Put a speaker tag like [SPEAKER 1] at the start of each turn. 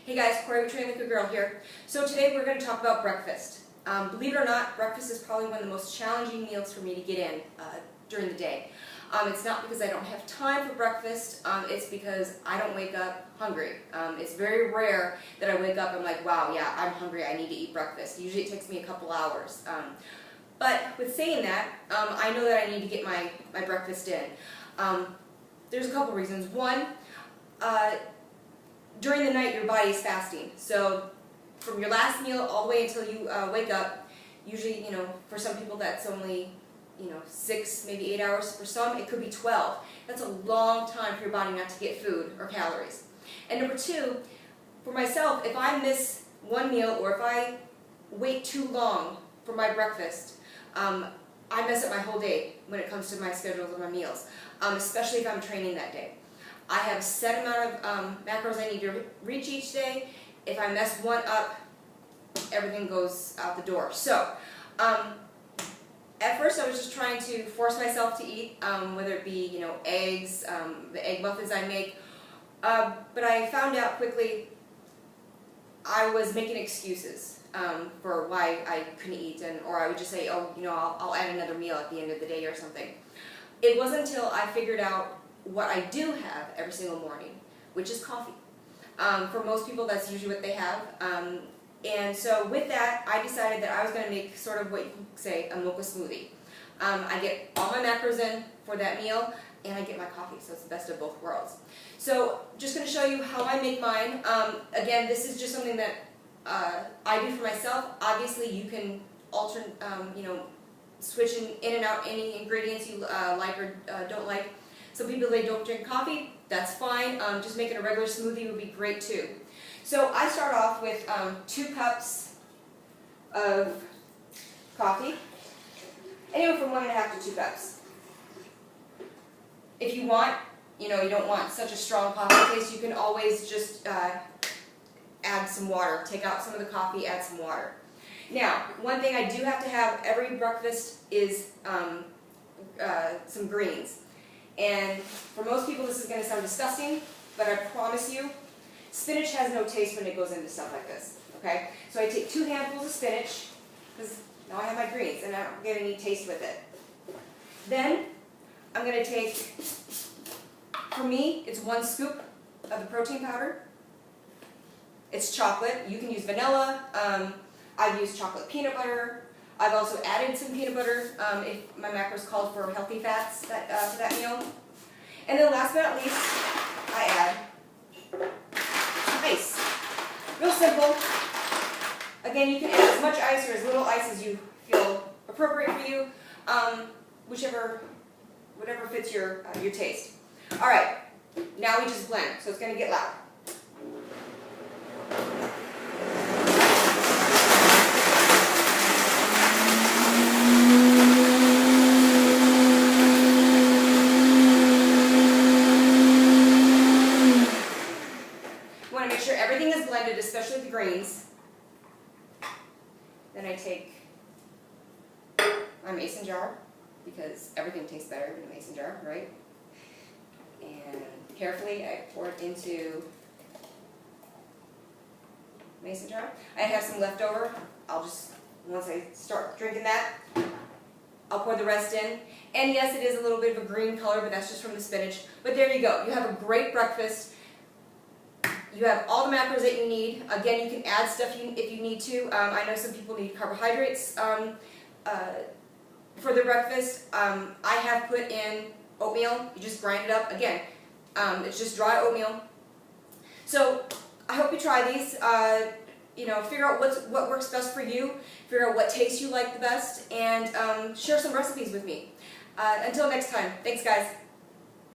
[SPEAKER 1] Hey guys, Corey with Train Like a Girl here. So today we're going to talk about breakfast. Believe it or not, breakfast is probably one of the most challenging meals for me to get in during the day. It's not because I don't have time for breakfast, it's because I don't wake up hungry. It's very rare that I wake up and I'm like, wow, yeah, I'm hungry, I need to eat breakfast. Usually it takes me a couple hours. But with saying that, I know that I need to get my breakfast in. There's a couple reasons. One, during the night your body is fasting. So from your last meal all the way until you wake up, usually, for some people that's only 6, maybe 8 hours. For some, it could be 12. That's a long time for your body not to get food or calories. And number two, for myself, if I miss one meal or if I wait too long for my breakfast, I mess up my whole day when it comes to my schedules of my meals, especially if I'm training that day. I have a set amount of macros I need to reach each day. If I mess one up, everything goes out the door. So, at first I was just trying to force myself to eat, whether it be, eggs, the egg muffins I make, but I found out quickly I was making excuses for why I couldn't eat, or I would just say, oh, I'll add another meal at the end of the day or something. It wasn't until I figured out what I do have every single morning, which is coffee. For most people, that's usually what they have. And so with that, I decided that I was going to make sort of what you could say a Mocha smoothie. I get all my macros in for that meal, and I get my coffee, so it's the best of both worlds. So just going to show you how I make mine. Again, this is just something that I do for myself. Obviously, you can alter, switch in and out any ingredients you like or don't like. Some people, they don't drink coffee. That's fine. Just making a regular smoothie would be great too. So I start off with 2 cups of coffee, anywhere from 1.5 to 2 cups. If you want, you don't want such a strong coffee taste, you can always just add some water. Take out some of the coffee, add some water. Now, one thing I do have to have every breakfast is some greens. And for most people this is going to sound disgusting, but I promise you, spinach has no taste when it goes into stuff like this, okay? So I take 2 handfuls of spinach, because now I have my greens, and I don't get any taste with it. Then, I'm going to take, for me, it's 1 scoop of the protein powder. It's chocolate. You can use vanilla. I've used chocolate peanut butter. I've also added some peanut butter if my macros called for healthy fats for that meal. And then last but not least, I add ice. Real simple. Again, you can add as much ice or as little ice as you feel appropriate for you, whatever fits your taste. All right, now we just blend, so it's going to get loud. Make sure everything is blended, especially the greens. Then I take my mason jar, because everything tastes better in a mason jar, right? And carefully I pour it into the mason jar. I have some left over. Once I start drinking that, I'll pour the rest in. And yes, it is a little bit of a green color, but that's just from the spinach. But there you go. You have a great breakfast. You have all the macros that you need. Again, you can add stuff if you need to. I know some people need carbohydrates for their breakfast. I have put in oatmeal. You just grind it up. Again, it's just dry oatmeal. So I hope you try these. Figure out what works best for you. Figure out what taste you like the best, and share some recipes with me. Until next time, thanks guys.